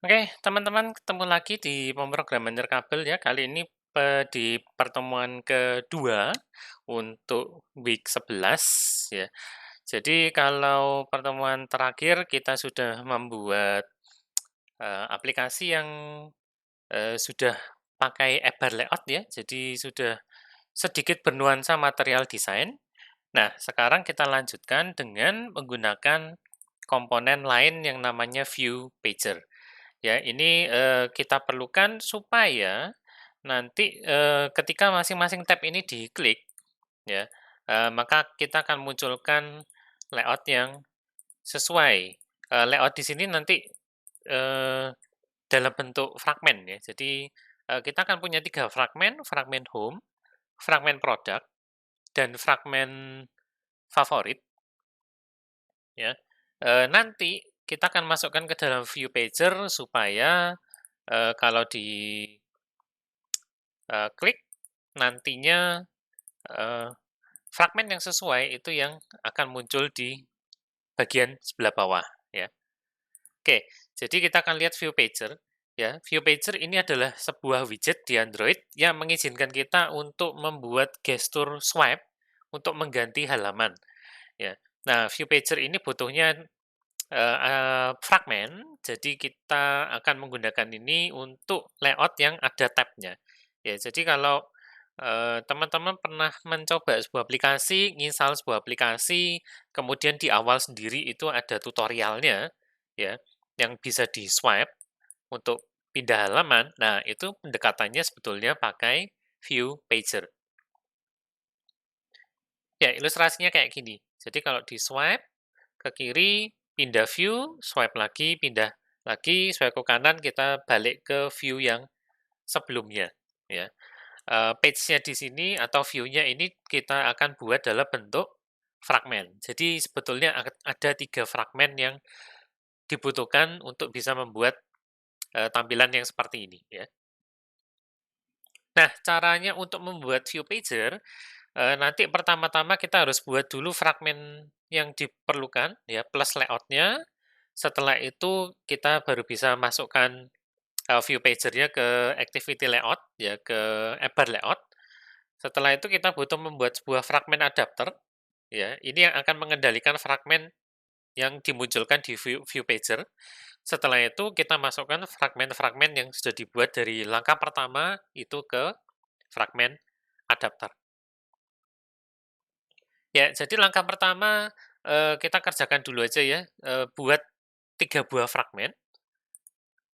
Oke, teman-teman ketemu lagi di pemrograman nirkabel ya. Kali ini di pertemuan kedua untuk week 11 ya. Jadi kalau pertemuan terakhir kita sudah membuat aplikasi yang sudah pakai Eber Layout ya. Jadi sudah sedikit bernuansa material desain. Nah, sekarang kita lanjutkan dengan menggunakan komponen lain yang namanya View Pager. Ya, ini, kita perlukan supaya nanti, ketika masing-masing tab ini diklik, ya, maka kita akan munculkan layout yang sesuai. Layout di sini nanti, eee, dalam bentuk fragmen ya. Jadi, kita akan punya 3 fragmen, fragmen home, fragmen product, dan fragmen favorit, ya. Nanti kita akan masukkan ke dalam view pager supaya, kalau klik, nantinya, eee, fragmen yang sesuai itu yang akan muncul di bagian sebelah bawah, ya. Oke, jadi kita akan lihat view pager, ya. View pager ini adalah sebuah widget di Android yang mengizinkan kita untuk membuat gestur swipe untuk mengganti halaman, ya. Nah, view pager ini butuhnya, fragmen, jadi kita akan menggunakan ini untuk layout yang ada tab-nya. Ya, jadi kalau, teman-teman pernah mencoba sebuah aplikasi, nginstal sebuah aplikasi, kemudian di awal sendiri itu ada tutorialnya, ya, yang bisa di-swipe untuk pindah halaman. Nah, itu pendekatannya sebetulnya pakai view pager. Ya, ilustrasinya kayak gini. Jadi kalau di-swipe ke kiri, pindah view, swipe lagi, pindah lagi, swipe ke kanan, kita balik ke view yang sebelumnya, ya. Page-nya di sini atau view-nya ini kita akan buat dalam bentuk fragmen. Jadi sebetulnya ada 3 fragmen yang dibutuhkan untuk bisa membuat, tampilan yang seperti ini, ya. Nah, caranya untuk membuat view pager, nanti pertama-tama kita harus buat dulu fragmen yang diperlukan, ya, plus layout-nya. Setelah itu kita baru bisa masukkan, view pager-nya ke activity layout, ya, ke Eber layout. Setelah itu kita butuh membuat sebuah fragmen adapter, ya, ini yang akan mengendalikan fragmen yang dimunculkan di view pager. Setelah itu kita masukkan fragmen-fragmen yang sudah dibuat dari langkah pertama itu ke fragmen adapter. Ya, jadi langkah pertama, kita kerjakan dulu aja ya, buat 3 buah fragmen,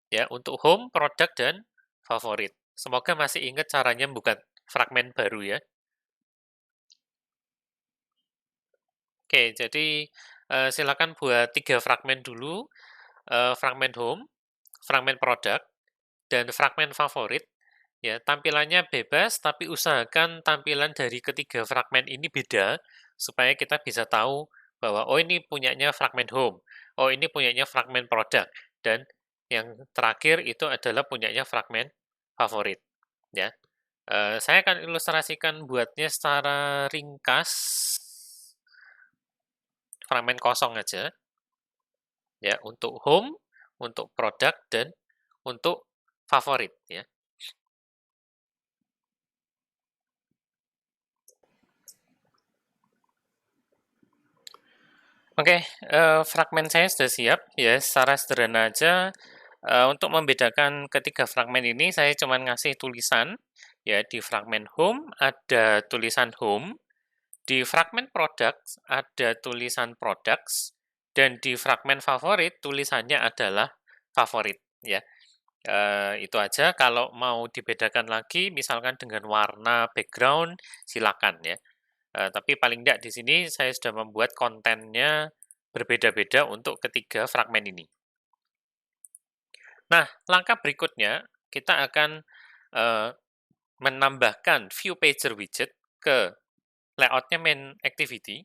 ya, untuk home, product, dan favorit. Semoga masih ingat caranya bukan fragmen baru ya. Oke, jadi, silakan buat 3 fragmen dulu, fragmen home, fragmen product, dan fragmen favorit, ya. Tampilannya bebas, tapi usahakan tampilan dari ketiga fragmen ini beda, supaya kita bisa tahu bahwa, oh ini punyanya fragmen home, oh ini punyanya fragmen product, dan yang terakhir itu adalah punyanya fragmen favorit, ya. Saya akan ilustrasikan buatnya secara ringkas, fragmen kosong aja, ya, untuk home, untuk produk, dan untuk favorit, ya. Oke, fragmen saya sudah siap, ya, secara sederhana aja, untuk membedakan ketiga fragmen ini saya cuma ngasih tulisan, ya, di fragmen home ada tulisan home, di fragmen products ada tulisan products, dan di fragmen favorit tulisannya adalah favorit, ya. Itu aja, kalau mau dibedakan lagi misalkan dengan warna background, silakan ya. Tapi paling tidak di sini saya sudah membuat kontennya berbeda-beda untuk ketiga fragmen ini. Nah, langkah berikutnya kita akan, eee, menambahkan view pager widget ke layout-nya main activity.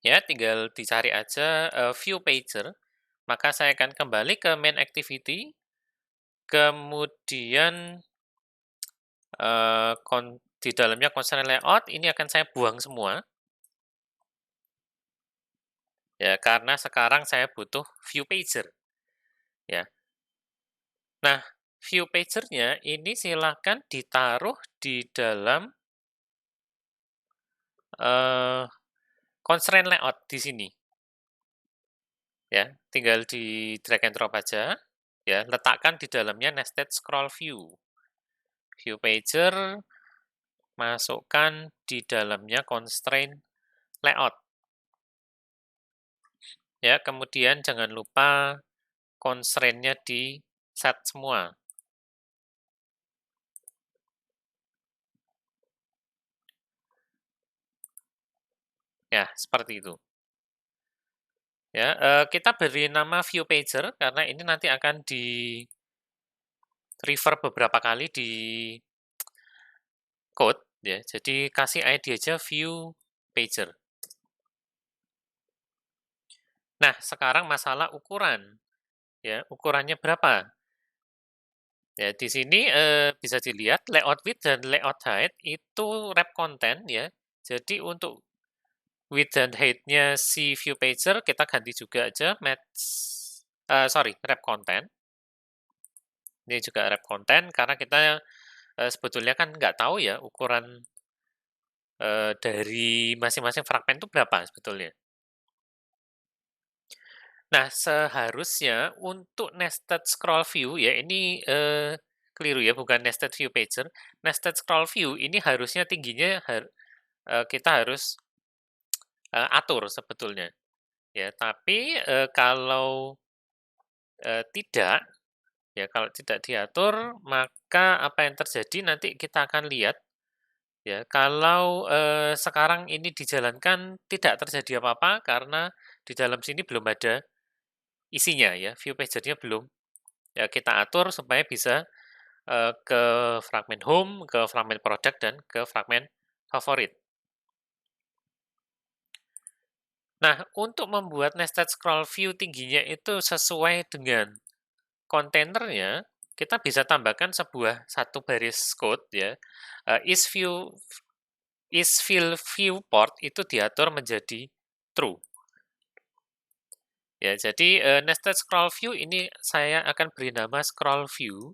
Ya, tinggal dicari aja, view pager, maka saya akan kembali ke main activity, kemudian di dalamnya constraint layout ini akan saya buang semua, ya, karena sekarang saya butuh view pager. ya. Nah, view pager-nya ini silakan ditaruh di dalam constraint layout di sini. Ya, tinggal di drag and drop aja, ya, letakkan di dalamnya nested scroll view. View pager, masukkan di dalamnya constraint layout. Ya, kemudian jangan lupa constraint-nya di set semua. Ya, seperti itu. Ya, kita beri nama view pager karena ini nanti akan di-refer beberapa kali di code, ya. Jadi kasih ID aja view pager. Nah, sekarang masalah ukuran. Ya, ukurannya berapa? Ya, di sini bisa dilihat layout width dan layout height itu wrap content ya. Jadi untuk width dan height-nya si view pager kita ganti juga aja wrap content. Ini juga wrap content karena kita sebetulnya kan nggak tahu ya ukuran dari masing-masing fragmen itu berapa sebetulnya. Nah, seharusnya untuk nested scroll view ya ini keliru ya, bukan nested view pager. Nested scroll view ini harusnya tingginya kita harus atur sebetulnya. Ya, tapi kalau tidak, ya kalau tidak diatur, maka apa yang terjadi nanti kita akan lihat ya, kalau sekarang ini dijalankan tidak terjadi apa-apa karena di dalam sini belum ada isinya ya, view pager-nya belum ya kita atur supaya bisa ke fragmen home, ke fragmen product, dan ke fragmen favorit. Nah, untuk membuat nested scroll view tingginya itu sesuai dengan kontainernya, kita bisa tambahkan satu baris code ya. Isfill viewport itu diatur menjadi true. Ya, jadi nested scroll view ini saya akan beri nama scroll view.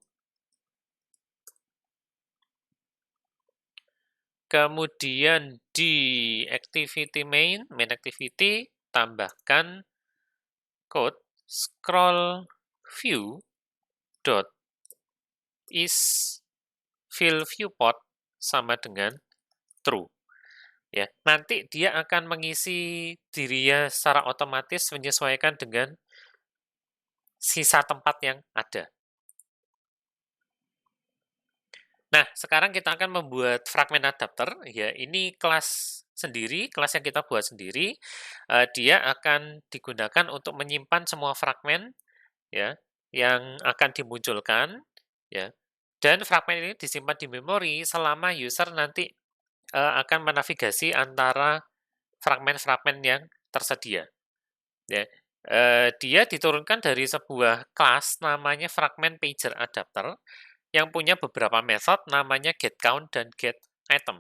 Kemudian di activity main activity, tambahkan code scroll view dot is fill viewport sama dengan true. Ya, nanti dia akan mengisi dirinya secara otomatis menyesuaikan dengan sisa tempat yang ada. Nah, sekarang kita akan membuat fragmen adapter. Ya, ini kelas sendiri, kelas yang kita buat sendiri. Dia akan digunakan untuk menyimpan semua fragmen ya yang akan dimunculkan ya. Dan fragmen ini disimpan di memori selama user nanti akan menavigasi antara fragmen-fragmen yang tersedia. Ya. Dia diturunkan dari sebuah kelas namanya fragment pager adapter yang punya beberapa method namanya getCount dan getItem.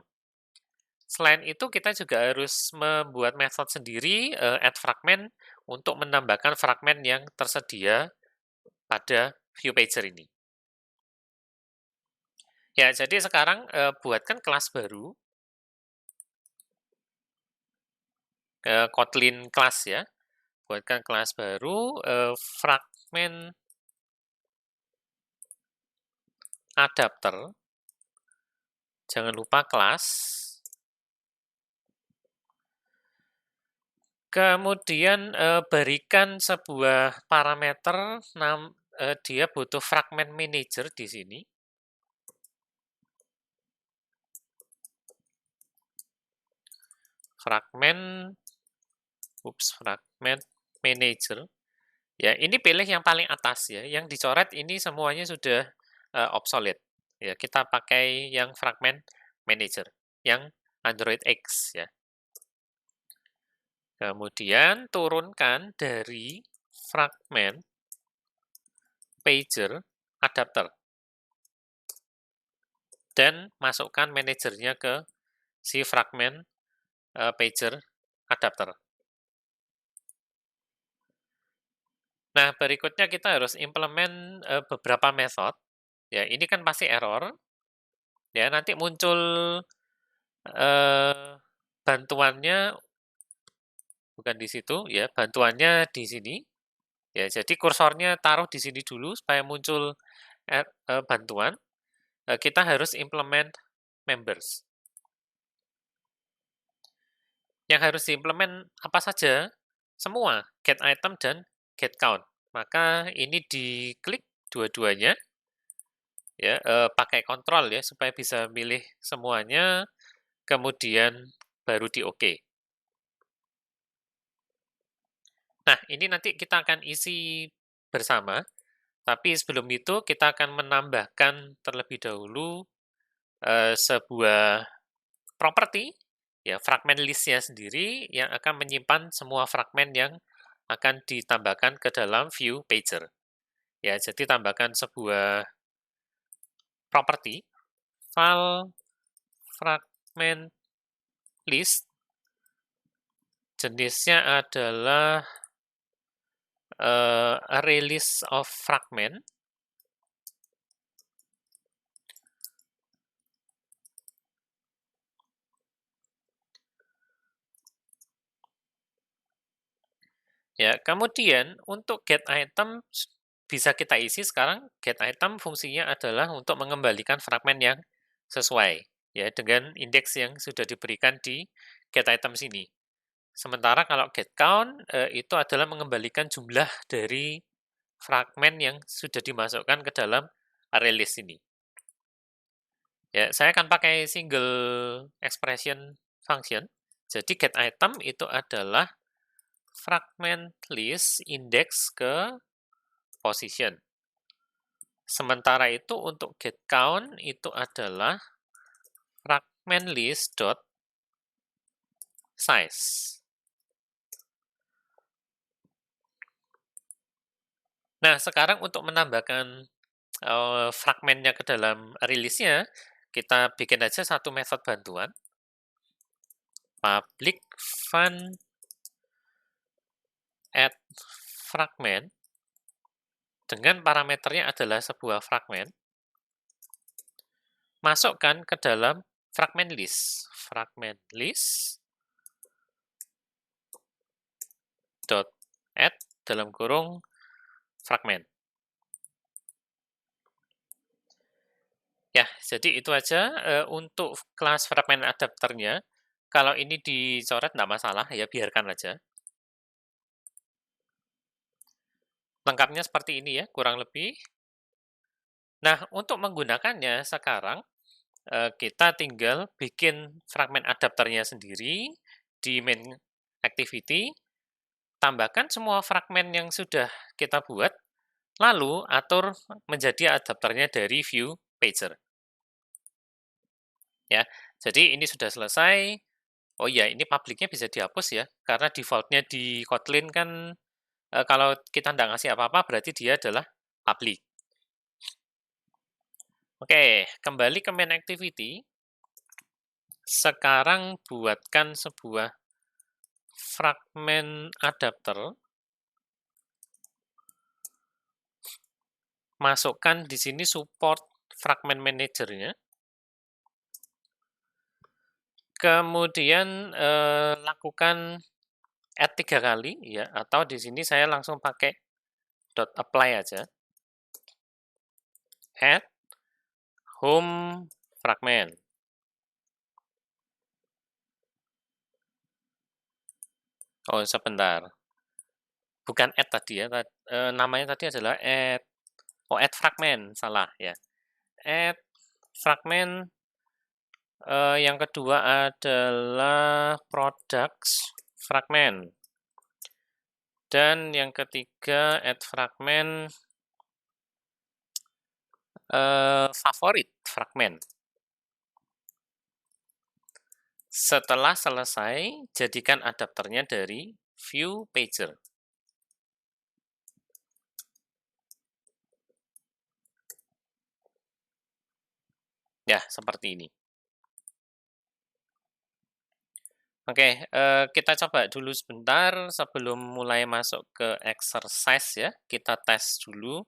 Selain itu, kita juga harus membuat method sendiri, add fragment, untuk menambahkan fragmen yang tersedia pada view pager ini. Ya, jadi sekarang buatkan kelas baru, Kotlin class ya. Buatkan kelas baru, fragment adapter. Jangan lupa kelas. Kemudian berikan sebuah parameter, dia butuh fragment manager di sini. Fragment manager. Ya, ini pilih yang paling atas ya. Yang dicoret ini semuanya sudah obsolete. Ya, kita pakai yang fragment manager, yang Android X ya. Kemudian turunkan dari fragment pager adapter dan masukkan manajernya ke si fragment pager adapter. Nah, berikutnya kita harus implement, beberapa method, ya ini kan pasti error, ya nanti muncul, eee, bantuannya bukan di situ ya, bantuannya di sini, ya jadi kursornya taruh di sini dulu supaya muncul bantuan, kita harus implement members. Yang harus diimplement apa saja? Semua, get item dan get count. Maka ini diklik dua-duanya, ya, pakai kontrol ya, supaya bisa milih semuanya, kemudian baru di oke. Nah, ini nanti kita akan isi bersama, tapi sebelum itu kita akan menambahkan terlebih dahulu, sebuah properti, ya fragment list-nya sendiri yang akan menyimpan semua fragmen yang akan ditambahkan ke dalam view pager. Ya, jadi tambahkan sebuah properti, file fragment list, jenisnya adalah array list of fragment. Ya, kemudian untuk get item bisa kita isi sekarang. Get item fungsinya adalah untuk mengembalikan fragmen yang sesuai ya dengan indeks yang sudah diberikan di get item sini. Sementara kalau get count itu adalah mengembalikan jumlah dari fragmen yang sudah dimasukkan ke dalam array list ini. Ya, saya akan pakai single expression function. Jadi get item itu adalah fragment list index ke position. Sementara itu untuk get count itu adalah fragment list dot size. Nah, sekarang untuk menambahkan fragmennya ke dalam rilisnya, kita bikin aja satu method bantuan. Public fun add fragment dengan parameternya adalah sebuah fragment. Masukkan ke dalam fragment list. Fragment list dot add dalam kurung fragment. Ya, jadi itu aja untuk kelas fragment adapternya. Kalau ini dicoret nggak masalah, ya biarkan aja. Lengkapnya seperti ini ya, kurang lebih. Nah, untuk menggunakannya sekarang, kita tinggal bikin fragment adapternya sendiri di main activity, tambahkan semua fragmen yang sudah kita buat, lalu atur menjadi adapternya dari view pager. Ya, jadi ini sudah selesai. Oh ya, ini publiknya bisa dihapus ya, karena default-nya di Kotlin kan kalau kita nggak ngasih apa-apa berarti dia adalah public. Oke, kembali ke main activity. Sekarang buatkan sebuah fragment adapter. Masukkan di sini support fragment manager-nya. Kemudian lakukan add 3 kali ya, atau di sini saya langsung pakai dot apply aja. Add home fragment. Oh, sebentar. Bukan add tadi ya, namanya tadi adalah add, oh add fragment, salah ya. Add fragment, yang kedua adalah products fragment. Dan yang ketiga add fragment favorit fragment. Setelah selesai, jadikan adapternya dari view pager. Ya, seperti ini. Oke, kita coba dulu sebentar sebelum mulai masuk ke exercise ya, kita tes dulu.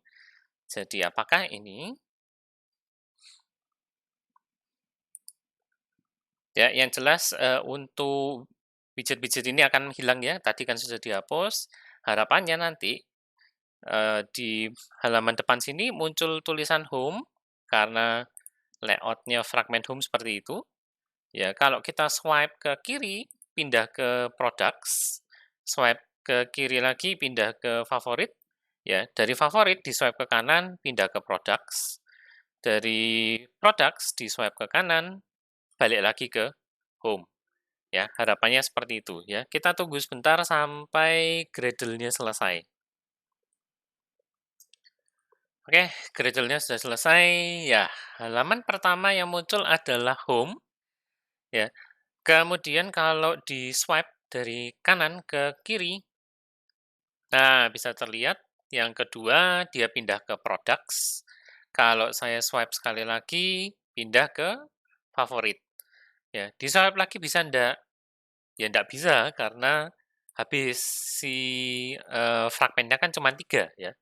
Jadi apakah ini ya, yang jelas, untuk widget-widget ini akan hilang ya, tadi kan sudah dihapus. Harapannya nanti, di halaman depan sini muncul tulisan home, karena layout-nya fragment home seperti itu. Ya, kalau kita swipe ke kiri, pindah ke products, swipe ke kiri lagi, pindah ke favorit, ya, dari favorit di-swipe ke kanan, pindah ke products, dari products di-swipe ke kanan, balik lagi ke home. Ya, harapannya seperti itu ya. Kita tunggu sebentar sampai Gradle-nya selesai. Oke, Gradle-nya sudah selesai. Ya, halaman pertama yang muncul adalah home. Ya, kemudian kalau di-swipe dari kanan ke kiri, nah bisa terlihat yang kedua dia pindah ke products. Kalau saya swipe sekali lagi, pindah ke favorit. Ya, di-swipe lagi bisa enggak? Ya enggak bisa karena habis si, fragmennya kan cuma 3 ya.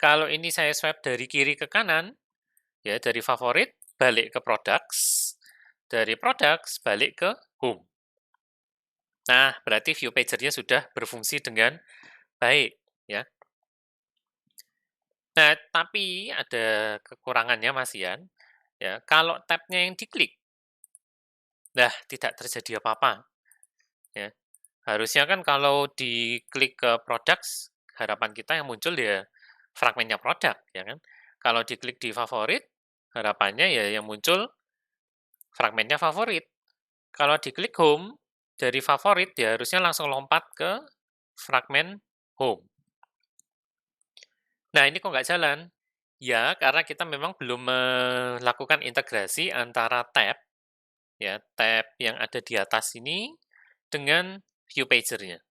Kalau ini saya swipe dari kiri ke kanan, ya dari favorit balik ke products, dari products balik ke home. Nah, berarti view pager-nya sudah berfungsi dengan baik, ya. Nah, tapi ada kekurangannya Mas Ian, ya, kalau tab-nya yang diklik, nah tidak terjadi apa-apa, ya. Harusnya kan kalau diklik ke products, harapan kita yang muncul ya fragmennya produk, ya kan. Kalau diklik di favorit, harapannya ya yang muncul fragmennya favorit. Kalau diklik home, dari favorit ya harusnya langsung lompat ke fragmen home. Nah, ini kok nggak jalan? Ya, karena kita memang belum melakukan integrasi antara tab, ya, tab yang ada di atas ini dengan view pager-nya.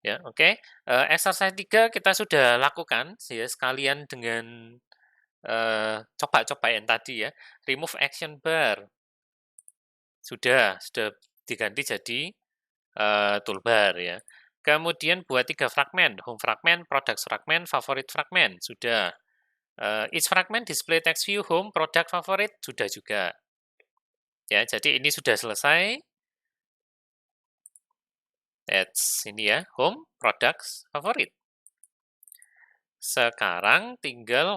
Ya, oke. Exercise 3 kita sudah lakukan, ya, sekalian dengan coba-coba yang tadi ya, remove action bar. Sudah diganti jadi toolbar ya. Kemudian buat 3 fragmen, home fragment, products fragment, favorit fragment, sudah. Each fragment display text view, home, product, favorit, sudah juga. Ya, jadi ini sudah selesai. Ini ya, home, products, favorit. Sekarang tinggal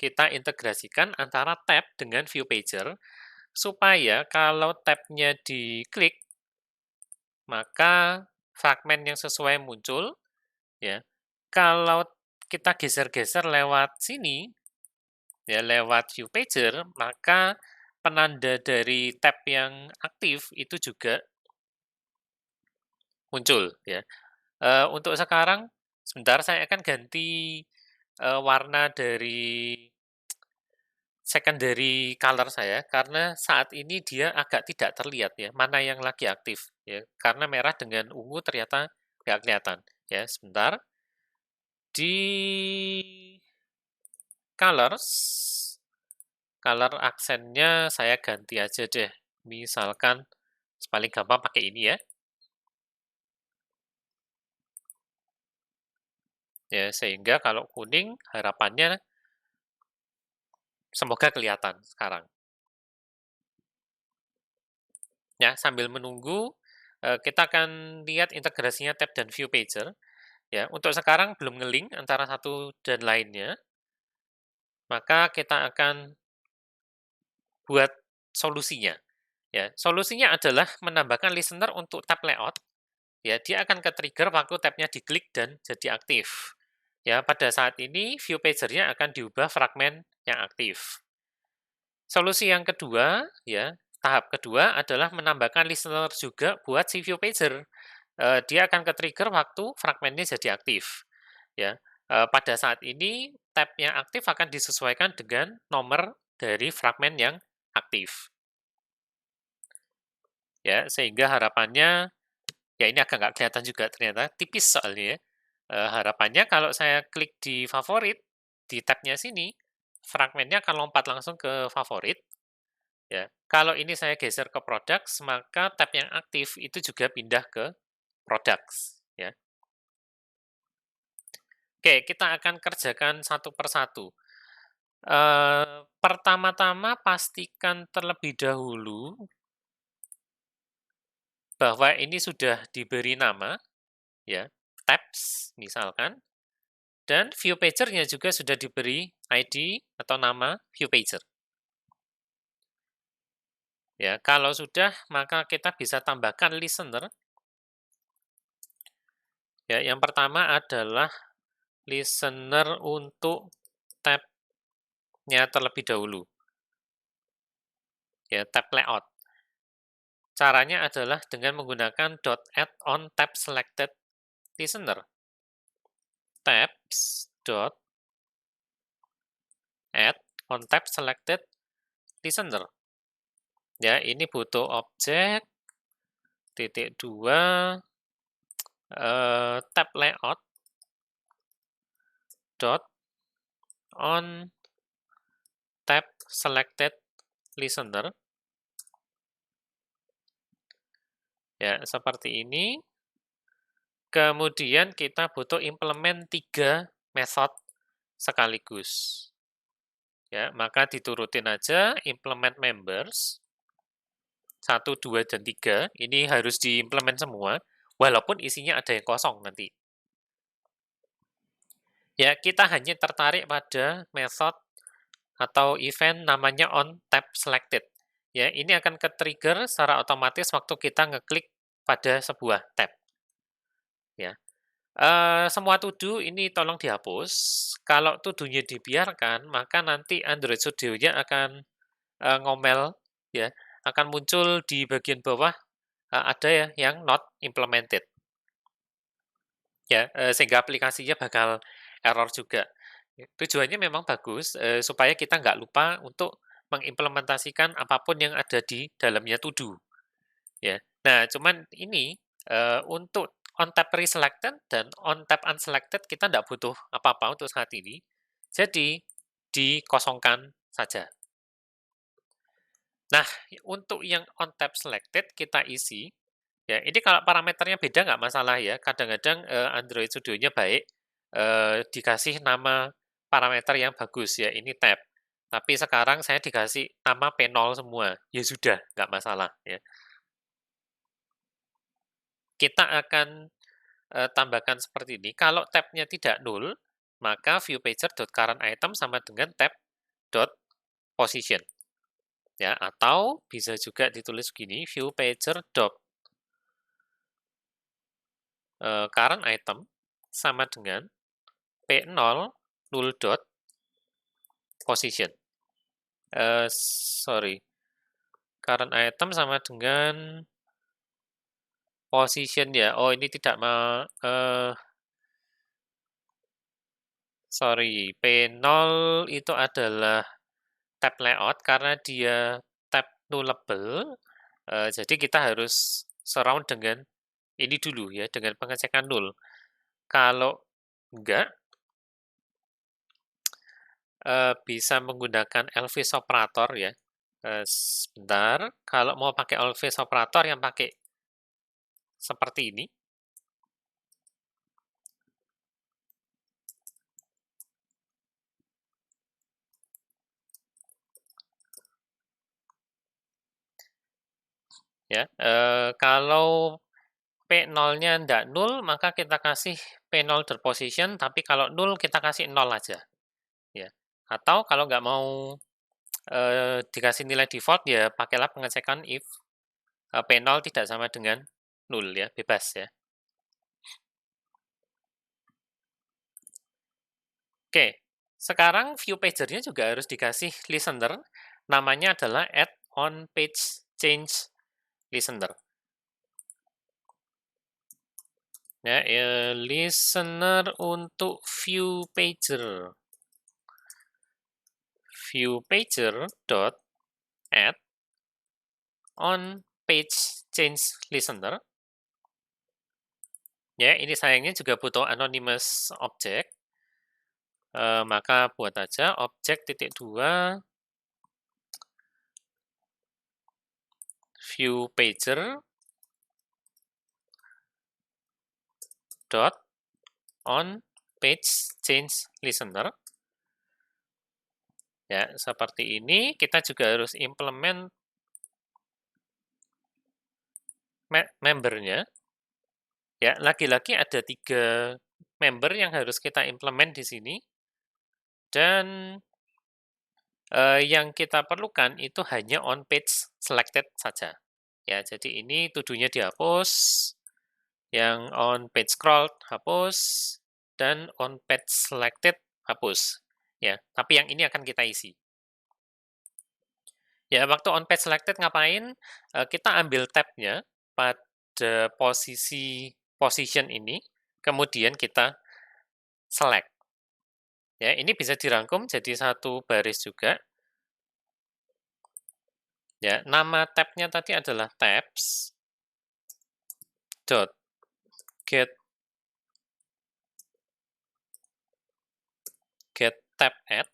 kita integrasikan antara tab dengan view pager, supaya kalau tab-nya diklik, maka fragmen yang sesuai muncul, ya. Kalau kita geser-geser lewat sini, ya lewat view pager, maka penanda dari tab yang aktif itu juga muncul ya. Untuk sekarang sebentar saya akan ganti, warna dari secondary color saya, karena saat ini dia agak tidak terlihat ya, mana yang lagi aktif ya. Karena merah dengan ungu ternyata nggak kelihatan. Ya, sebentar. Di colors, color aksennya saya ganti aja deh. Misalkan paling gampang pakai ini ya. Ya, sehingga kalau kuning harapannya semoga kelihatan sekarang. Ya, sambil menunggu, kita akan lihat integrasinya tab dan view pager. Ya, untuk sekarang belum nge-link antara satu dan lainnya, maka kita akan buat solusinya. Ya, solusinya adalah menambahkan listener untuk tab layout. Ya, dia akan ke-trigger waktu tab-nya diklik dan jadi aktif. Ya, pada saat ini view pager-nya akan diubah fragmen yang aktif. Solusi yang kedua, ya, tahap kedua adalah menambahkan listener juga buat si view pager. Dia akan ke-trigger waktu fragmennya jadi aktif. Ya, pada saat ini tab yang aktif akan disesuaikan dengan nomor dari fragmen yang aktif. Ya, sehingga harapannya, ya ini agak nggak kelihatan juga ternyata, tipis soalnya ya. Harapannya kalau saya klik di favorit, di tab-nya sini, fragmennya akan lompat langsung ke favorit. Ya, Kalau ini saya geser ke products, maka tab yang aktif itu juga pindah ke products, ya. Oke, kita akan kerjakan satu persatu. Pertama-tama pastikan terlebih dahulu bahwa ini sudah diberi nama, ya, tabs misalkan, dan view pager-nya juga sudah diberi ID atau nama view pager. Ya, kalau sudah, maka kita bisa tambahkan listener. Ya, yang pertama adalah listener untuk tab-nya terlebih dahulu. Ya, tab layout. Caranya adalah dengan menggunakan .add on tab selected listener. Tabs dot add on tab selected listener. Ya, ini butuh objek titik 2 tab layout dot on tab selected listener. Ya, seperti ini. Kemudian kita butuh implement 3 method sekaligus. Ya, maka diturutin aja implement members 1, 2, dan 3. Ini harus diimplement semua, walaupun isinya ada yang kosong nanti. Ya, kita hanya tertarik pada method atau event namanya on tab selected. Ya, ini akan ke-trigger secara otomatis waktu kita ngeklik pada sebuah tab. Ya. Semua to do ini tolong dihapus. Kalau to do-nya dibiarkan, maka nanti Android Studio-nya akan ngomel, ya, akan muncul di bagian bawah ada ya yang not implemented. Ya, sehingga aplikasinya bakal error juga. Tujuannya memang bagus, supaya kita nggak lupa untuk mengimplementasikan apapun yang ada di dalamnya to do, ya. Nah, cuman ini, untuk on tab pre-selected dan on tab unselected kita nggak butuh apa-apa untuk saat ini, jadi dikosongkan saja. Nah, untuk yang on tab selected kita isi, ya ini kalau parameternya beda nggak masalah ya, kadang-kadang, Android Studio-nya baik, dikasih nama parameter yang bagus ya, ini tab. Tapi sekarang saya dikasih nama P0 semua, ya sudah, nggak masalah ya. Kita akan tambahkan seperti ini, kalau tab-nya tidak null, maka viewpager.currentItem sama dengan tab.position. Ya, atau bisa juga ditulis begini, viewpager.currentItem sama dengan P0 null dot position. Sorry, current item sama dengan position ya. Oh, ini tidak sorry, P0 itu adalah tab layout karena dia tab nullable. Jadi kita harus surround dengan ini dulu ya, dengan pengecekan null. Kalau enggak, bisa menggunakan Elvis operator ya. Sebentar, kalau mau pakai Elvis operator yang pakai seperti ini. Ya, kalau P0-nya ndak null, maka kita kasih P0 position, tapi kalau null kita kasih 0 aja. Ya. Atau kalau nggak mau dikasih nilai default, ya pakailah pengecekan if P0 tidak sama dengan null ya, bebas ya. Oke, sekarang view pager-nya juga harus dikasih listener, namanya adalah add on page change listener. Ya, listener untuk view pager. View pager dot add on page change listener. Ya, ini sayangnya juga butuh anonymous object. Maka buat aja objek titik 2 view pager dot on page change listener. Ya, seperti ini. Kita juga harus implement membernya. Ya, lagi-lagi ada 3 member yang harus kita implement di sini. Dan yang kita perlukan itu hanya on page selected saja. Ya, jadi ini to-do-nya dihapus, yang on page scroll hapus, dan on page selected hapus. Ya, tapi yang ini akan kita isi. Ya, waktu on page selected ngapain? Kita ambil tab-nya pada position ini, kemudian kita select. Ya, ini bisa dirangkum jadi satu baris juga. Ya, nama tab-nya tadi adalah tabs dot get tab add,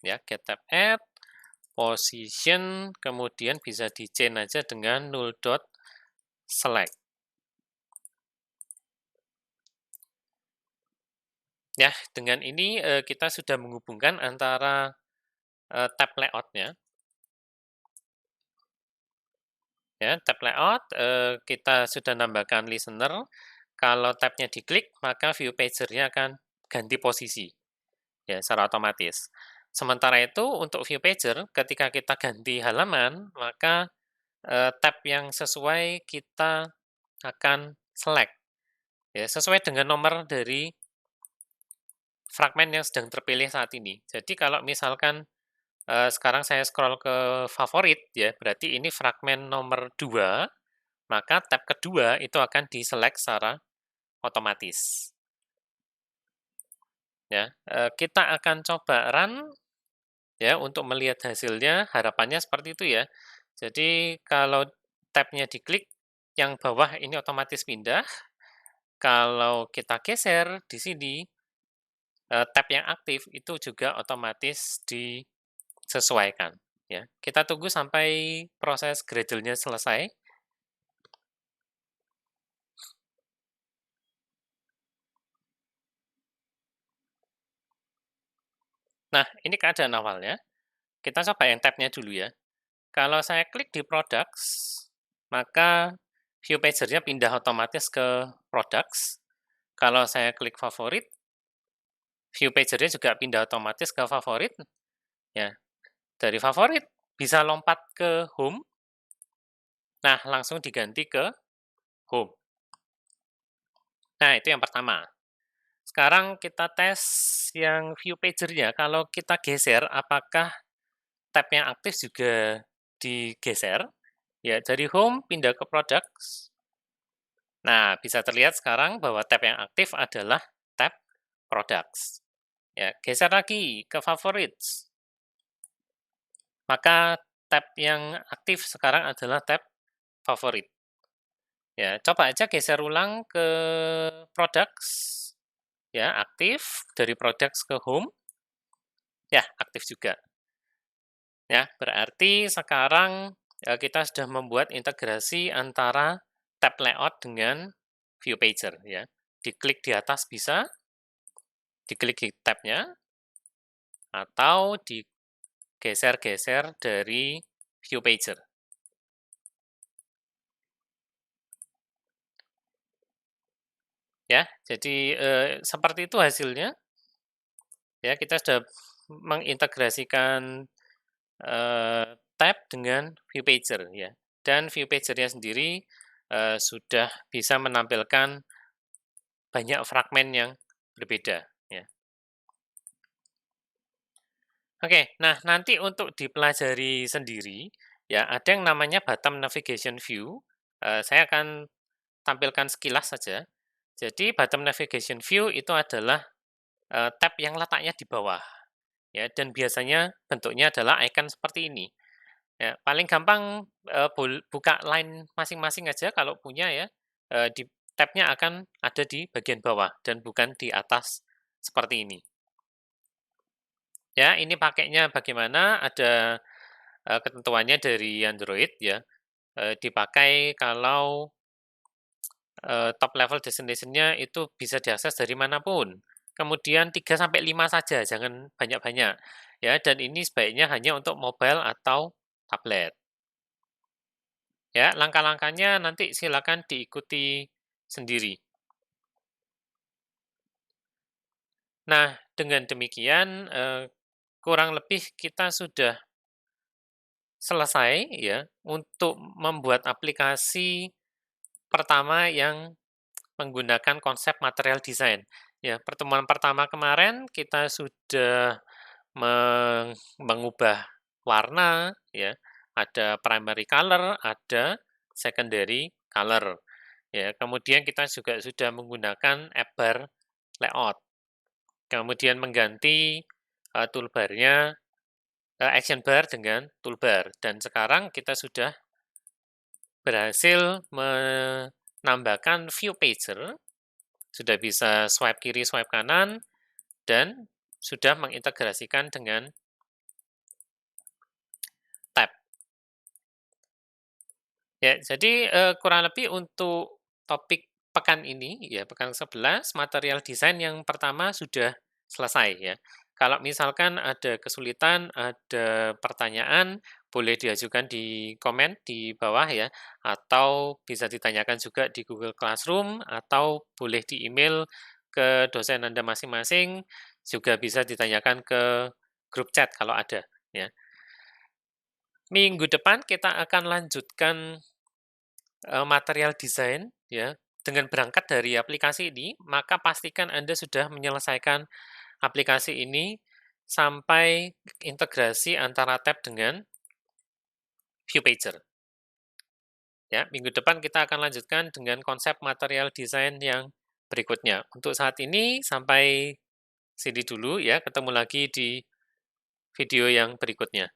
ya, get tab add position, kemudian bisa di-change aja dengan null dot select. Ya, dengan ini kita sudah menghubungkan antara tab layout-nya. Ya, tab layout kita sudah nambahkan listener. Kalau tab-nya diklik, maka view pager-nya akan ganti posisi. Ya, secara otomatis. Sementara itu, untuk view pager, ketika kita ganti halaman, maka tab yang sesuai kita akan select. Ya, sesuai dengan nomor dari fragmen yang sedang terpilih saat ini. Jadi kalau misalkan sekarang saya scroll ke favorit, ya berarti ini fragmen nomor 2, maka tab kedua itu akan diselect secara otomatis. Ya, kita akan coba run ya untuk melihat hasilnya, harapannya seperti itu ya. Jadi kalau tab-nya diklik, yang bawah ini otomatis pindah. Kalau kita geser di sini, tab yang aktif itu juga otomatis disesuaikan. Ya, kita tunggu sampai proses Gradle-nya selesai. Nah, ini keadaan awalnya. Kita coba yang tab-nya dulu ya. Kalau saya klik di Products, maka view pager-nya pindah otomatis ke Products. Kalau saya klik favorit, view pager-nya juga pindah otomatis ke favorit. Ya, dari favorit bisa lompat ke Home. Nah, langsung diganti ke Home. Nah, itu yang pertama. Sekarang kita tes yang view pager-nya. Kalau kita geser, apakah tab yang aktif juga digeser? Ya, dari Home pindah ke Products. Nah, bisa terlihat sekarang bahwa tab yang aktif adalah tab Products. Ya, geser lagi ke Favorites. Maka tab yang aktif sekarang adalah tab Favorit. Ya, coba aja geser ulang ke Products. Ya, aktif. Dari Products ke Home. Ya, aktif juga. Ya, berarti sekarang kita sudah membuat integrasi antara tab layout dengan view pager ya. Diklik di atas bisa, diklik di tab-nya, atau digeser-geser dari view pager. Ya, jadi seperti itu hasilnya. Ya, kita sudah mengintegrasikan tab dengan view pager ya. Dan view pager-nya sendiri sudah bisa menampilkan banyak fragmen yang berbeda ya. Oke, nah nanti untuk dipelajari sendiri ya ada yang namanya bottom navigation view. Saya akan tampilkan sekilas saja. Jadi bottom navigation view itu adalah tab yang letaknya di bawah ya dan biasanya bentuknya adalah icon seperti ini. Ya, paling gampang buka line masing-masing aja kalau punya ya. Di tab-nya akan ada di bagian bawah dan bukan di atas seperti ini. Ya, ini pakainya bagaimana? Ada ketentuannya dari Android ya. dipakai kalau top level destination-nya itu bisa diakses dari manapun. Kemudian 3 sampai 5 saja, jangan banyak-banyak. Ya, dan ini sebaiknya hanya untuk mobile atau tablet. Ya, langkah-langkahnya nanti silakan diikuti sendiri. Nah, dengan demikian, kurang lebih kita sudah selesai ya untuk membuat aplikasi pertama yang menggunakan konsep material design. Ya, pertemuan pertama kemarin kita sudah mengubah warna ya, ada primary color, ada secondary color. Ya, kemudian kita juga sudah menggunakan app bar layout. Kemudian mengganti toolbar-nya action bar dengan toolbar dan sekarang kita sudah berhasil menambahkan view pager, sudah bisa swipe kiri, swipe kanan, dan sudah mengintegrasikan dengan tab. Ya, jadi kurang lebih untuk topik pekan ini, ya pekan 11 material desain yang pertama sudah selesai ya. Kalau misalkan ada kesulitan, ada pertanyaan, boleh diajukan di komen di bawah ya, atau bisa ditanyakan juga di Google Classroom, atau boleh di email ke dosen Anda masing-masing, juga bisa ditanyakan ke grup chat kalau ada ya. Minggu depan kita akan lanjutkan material desain ya, dengan berangkat dari aplikasi ini, maka pastikan Anda sudah menyelesaikan aplikasi ini sampai integrasi antara tab dengan view pager. Ya, minggu depan kita akan lanjutkan dengan konsep material desain yang berikutnya. Untuk saat ini sampai sini dulu ya, ketemu lagi di video yang berikutnya.